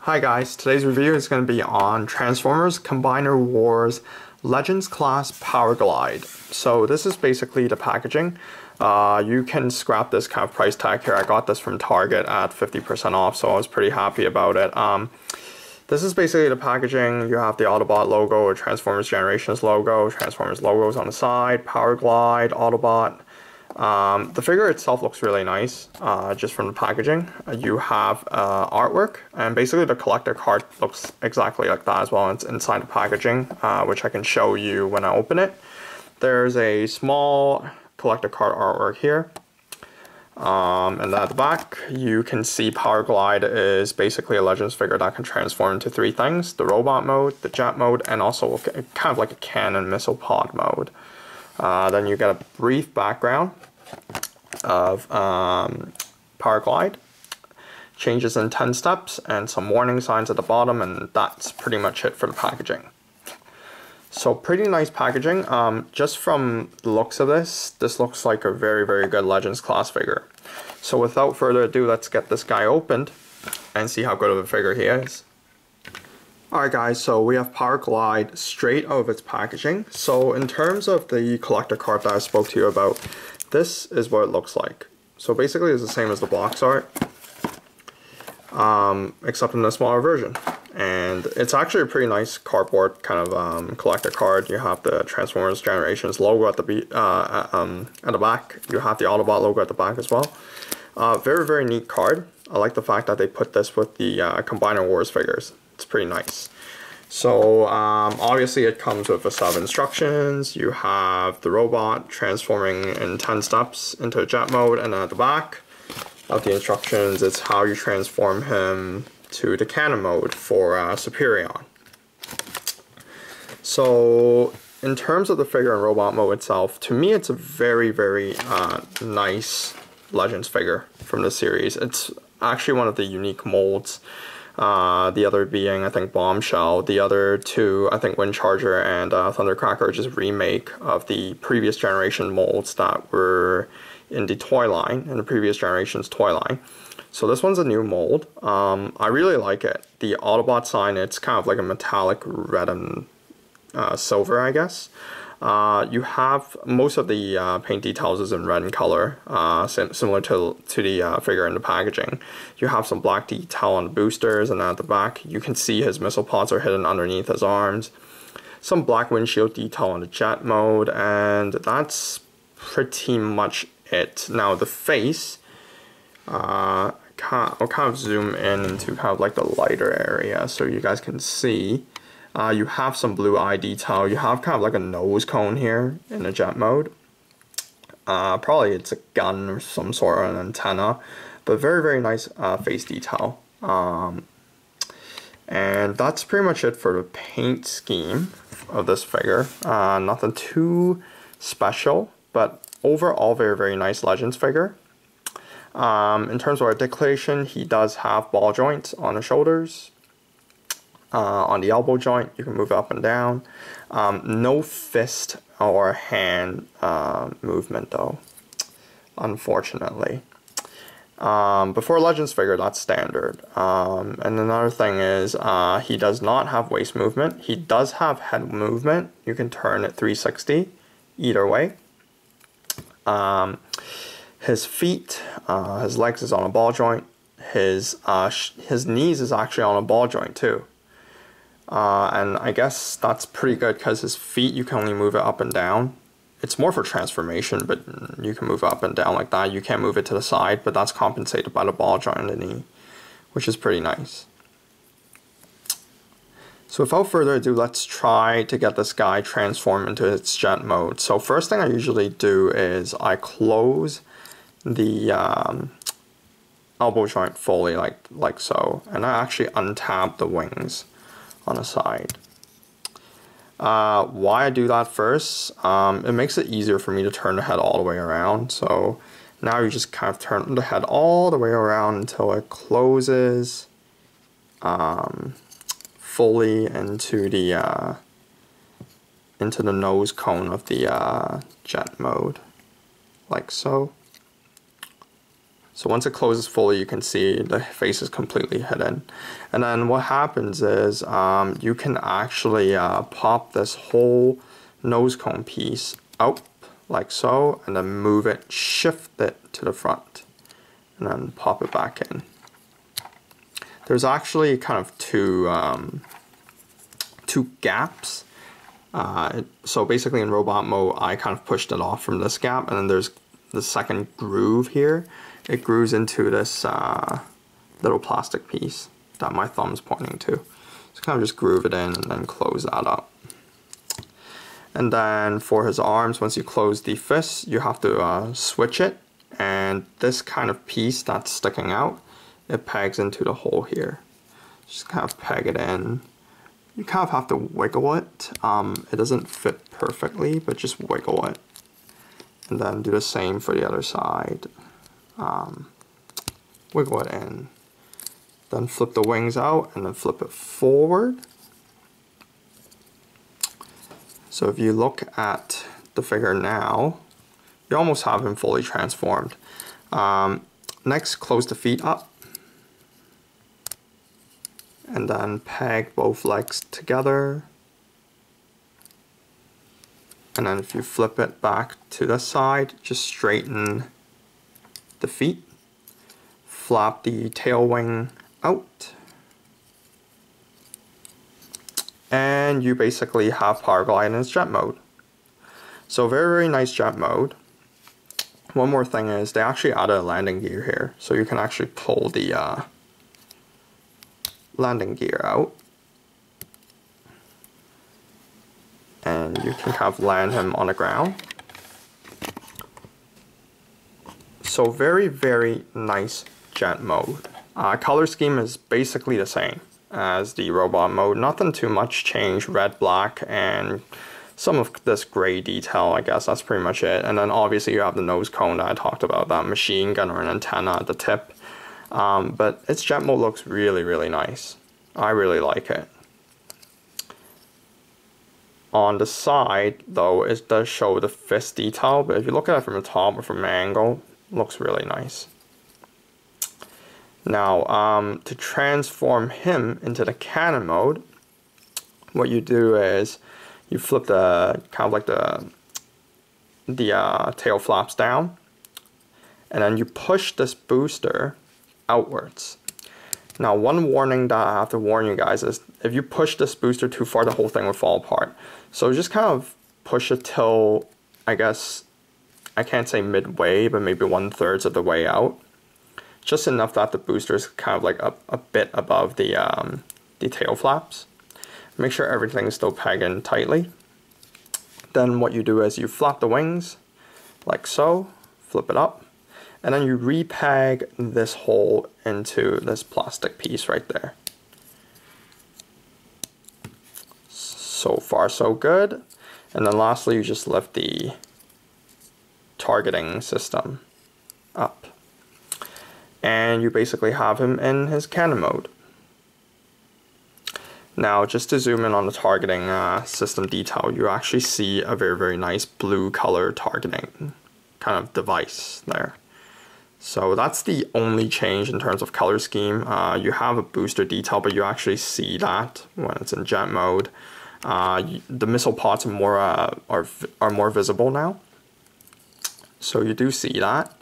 Hi guys, today's review is going to be on Transformers Combiner Wars Legends Class Powerglide. So this is basically the packaging. You can scrap this kind of price tag here. I got this from Target at 50% off, so I was pretty happy about it. This is basically the packaging. You have the Autobot logo or Transformers Generations logo, Transformers logos on the side, Powerglide, Autobot. The figure itself looks really nice, just from the packaging. You have artwork, and basically the collector card looks exactly like that as well. It's inside the packaging, which I can show you when I open it. There's a small collector card artwork here. And then at the back, you can see Powerglide is basically a Legends figure that can transform into three things: the robot mode, the jet mode, and also kind of like a cannon missile pod mode. Then you get a brief background of Powerglide, changes in 10 steps, and some warning signs at the bottom, and that's pretty much it for the packaging. So pretty nice packaging. Just from the looks of this looks like a very, very good Legends class figure. So without further ado, let's get this guy opened and see how good of a figure he is. Alright guys, so we have Powerglide straight out of its packaging. So in terms of the collector card that I spoke to you about, this is what it looks like. So basically it's the same as the box art, except in a smaller version. And it's actually a pretty nice cardboard kind of collector card. You have the Transformers Generations logo at the back. You have the Autobot logo at the back as well. Very, very neat card. I like the fact that they put this with the Combiner Wars figures. It's pretty nice. So obviously it comes with a set of instructions. You have the robot transforming in 10 steps into jet mode, and then at the back of the instructions, it's how you transform him to the cannon mode for Superion. So in terms of the figure and robot mode itself, to me it's a very, very nice Legends figure from the series. It's actually one of the unique molds. The other being, I think, Bombshell. The other two, I think, Windcharger and Thundercracker, just remake of the previous generation molds that were in the toy line, in the previous generation's toy line. So this one's a new mold. I really like it. The Autobot sign, it's kind of like a metallic red and silver, I guess. You have most of the paint details is in red in color, similar to the figure in the packaging. You have some black detail on the boosters, and then at the back you can see his missile pods are hidden underneath his arms. Some black windshield detail on the jet mode, and that's pretty much it. Now the face, I'll kind of zoom in into kind of like the lighter area so you guys can see. You have some blue eye detail. You have kind of like a nose cone here in the jet mode. Probably it's a gun or some sort of an antenna, but very, very nice face detail. And that's pretty much it for the paint scheme of this figure. Nothing too special, but overall very, very nice Legends figure. In terms of articulation, he does have ball joints on the shoulders. On the elbow joint, you can move up and down. No fist or hand movement though, unfortunately. But for a Legends figure, that's standard. And another thing is, he does not have waist movement. He does have head movement. You can turn it 360 either way. His feet, his legs is on a ball joint. His knees is actually on a ball joint too. And I guess that's pretty good because his feet, you can only move it up and down. It's more for transformation, but you can move up and down like that. You can't move it to the side, but that's compensated by the ball joint in the knee, which is pretty nice. So without further ado, let's try to get this guy transformed into its jet mode. So first thing I usually do is I close the elbow joint fully like so, and I actually untab the wings on the side. Why I do that first, it makes it easier for me to turn the head all the way around. So now you just kind of turn the head all the way around until it closes fully into the nose cone of the jet mode, like so. So once it closes fully, you can see the face is completely hidden. And then what happens is you can actually pop this whole nose cone piece out like so, and then move it, shift it to the front, and then pop it back in. There's actually kind of two gaps. So basically in robot mode, I kind of pushed it off from this gap, and then there's the second groove here. It grooves into this little plastic piece that my thumb's pointing to. So kind of just groove it in and then close that up. And then for his arms, once you close the fist, you have to switch it. And this kind of piece that's sticking out, it pegs into the hole here. Just kind of peg it in. You kind of have to wiggle it. It doesn't fit perfectly, but just wiggle it. And then do the same for the other side. Wiggle it in. Then flip the wings out and then flip it forward. So if you look at the figure now, you almost have him fully transformed. Next, close the feet up. And then peg both legs together. And then if you flip it back to the side, just straighten the feet. Flap the tail wing out. And you basically have Powerglide in its jet mode. So very, very nice jet mode. One more thing is they actually added a landing gear here. So you can actually pull the landing gear out. And you can kind of land him on the ground. So very, very nice jet mode. Color scheme is basically the same as the robot mode. Nothing too much change. Red, black, and some of this gray detail, I guess that's pretty much it. And then obviously you have the nose cone that I talked about, that machine gun or an antenna at the tip. But its jet mode looks really, really nice. I really like it. On the side though, it does show the fist detail, but if you look at it from the top or from an angle, it looks really nice. Now, to transform him into the cannon mode, what you do is you flip the kind of like the tail flaps down, and then you push this booster outwards. Now, one warning that I have to warn you guys is if you push this booster too far, the whole thing will fall apart. So just kind of push it till, I guess, I can't say midway, but maybe 1/3 of the way out. Just enough that the booster is kind of like a bit above the tail flaps. Make sure everything is still pegged in tightly. Then what you do is you flap the wings, like so, flip it up, and then you repeg this hole into this plastic piece right there. So far so good. And then lastly, you just lift the targeting system up. And you basically have him in his cannon mode. Now, just to zoom in on the targeting system detail, you actually see a very, very nice blue color targeting kind of device there. So that's the only change in terms of color scheme. You have a booster detail, but you actually see that when it's in jet mode. The missile pods are more visible now. So you do see that.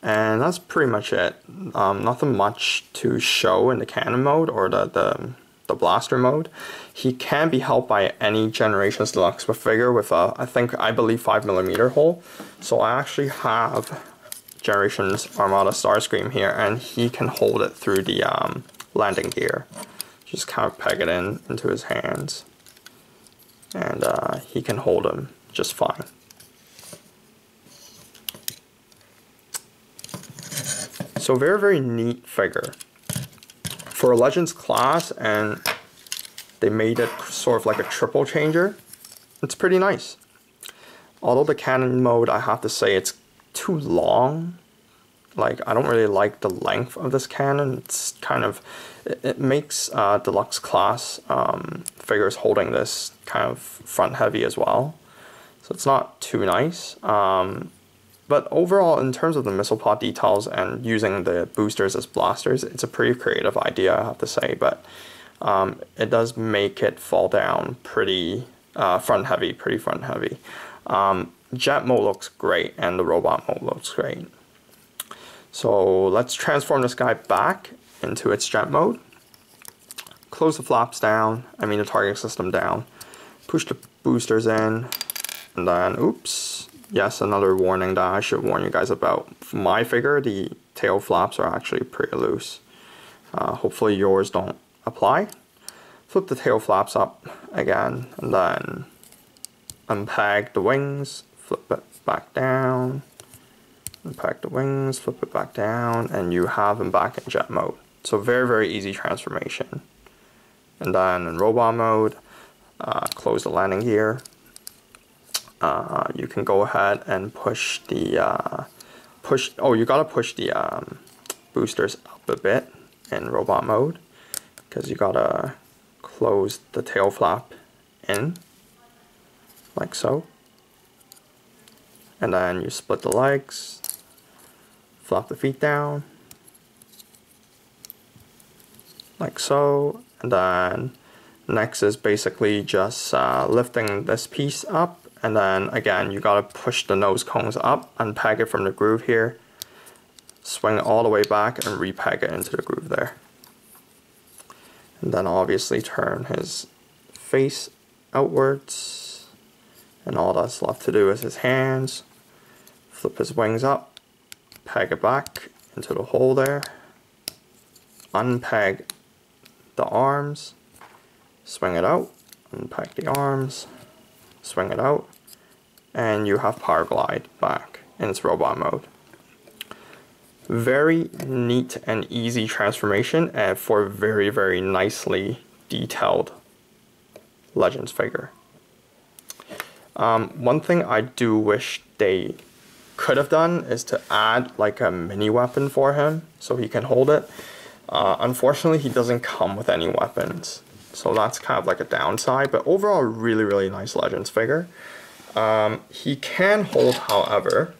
And that's pretty much it. Nothing much to show in the cannon mode or the blaster mode. He can be helped by any Generations Deluxe figure with a, I believe 5mm hole. So I actually have Generations Armada Starscream here, and he can hold it through the landing gear. Just kind of peg it into his hands, and he can hold him just fine. So very, very neat figure. For a Legends class, and they made it sort of like a triple changer, it's pretty nice. Although the cannon mode, I have to say it's too long. Like, I don't really like the length of this cannon. It's kind of, it makes deluxe class figures holding this kind of front heavy as well. So it's not too nice. But overall, in terms of the missile pod details and using the boosters as blasters, it's a pretty creative idea, I have to say. But it does make it fall down pretty front heavy. Jet mode looks great, and the robot mode looks great. So let's transform this guy back into its jet mode. Close the flaps down, the target system down. Push the boosters in, and then, oops. Yes, another warning that I should warn you guys about. For my figure, the tail flaps are actually pretty loose. Hopefully yours don't apply. Flip the tail flaps up again, and then unpeg the wings, flip it back down, unpeg the wings, flip it back down, and you have them back in jet mode. So very, very easy transformation. And then in robot mode, close the landing gear. You can go ahead and push the you gotta push the boosters up a bit in robot mode, because you gotta close the tail flap in like so, and then you split the legs, flap the feet down like so, and then next is basically just lifting this piece up. And then again, you gotta push the nose cones up, unpeg it from the groove here, swing it all the way back, and repeg it into the groove there. And then obviously turn his face outwards, and all that's left to do is his hands. Flip his wings up, peg it back into the hole there, unpeg the arms, swing it out, unpeg the arms, swing it out, and you have Powerglide back in its robot mode. Very neat and easy transformation, and for a very, very nicely detailed Legends figure. One thing I do wish they could have done is to add like a mini weapon for him so he can hold it. Unfortunately, he doesn't come with any weapons, so that's kind of like a downside, but overall really, really nice Legends figure. He can hold, however,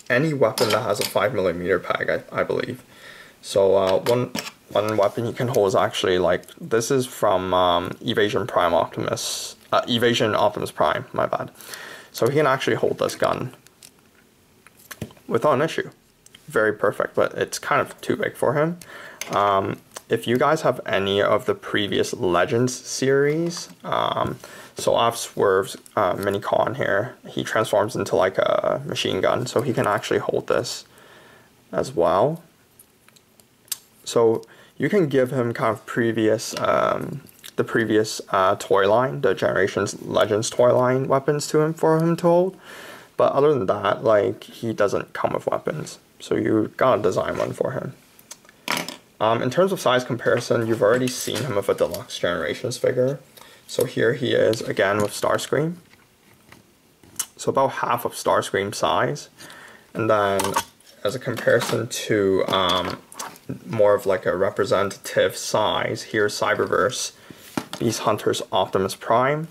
any weapon that has a 5mm peg, I believe. So one weapon he can hold is actually like, this is from Evasion Optimus Prime, my bad. So he can actually hold this gun without an issue. Very perfect, but it's kind of too big for him. If you guys have any of the previous Legends series, so I have Swerve's mini con here. He transforms into like a machine gun, so he can actually hold this as well. So you can give him kind of previous, the previous toy line, the Generations Legends toy line weapons to him for him to hold. But other than that, like, he doesn't come with weapons, so you gotta design one for him. In terms of size comparison, you've already seen him with a deluxe Generations figure. So here he is again with Starscream. So about half of Starscream size. And then as a comparison to more of like a representative size, here's Cyberverse Beast Hunter's Optimus Prime.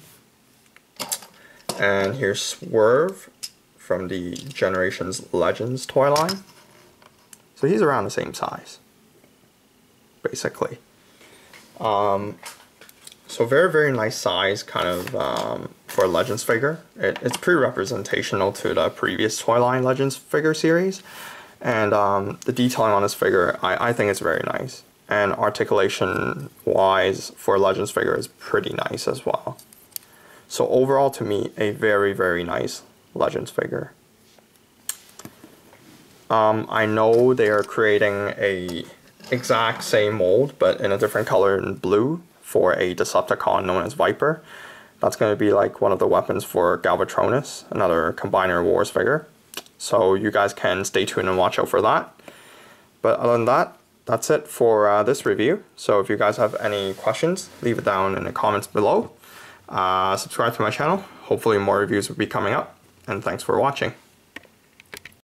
And here's Swerve from the Generations Legends toy line. So he's around the same size, basically. So very, very nice size kind of for a Legends figure. It's pretty representational to the previous toy line Legends figure series. And the detailing on this figure, I think it's very nice. And articulation wise for a Legends figure is pretty nice as well. So overall to me, a very, very nice Legends figure. I know they are creating a exact same mold, but in a different color in blue for a Decepticon known as Viper. That's going to be like one of the weapons for Galvatronus, another Combiner Wars figure. So you guys can stay tuned and watch out for that. But other than that, that's it for this review. So if you guys have any questions, leave it down in the comments below. Subscribe to my channel. Hopefully more reviews will be coming up. And thanks for watching.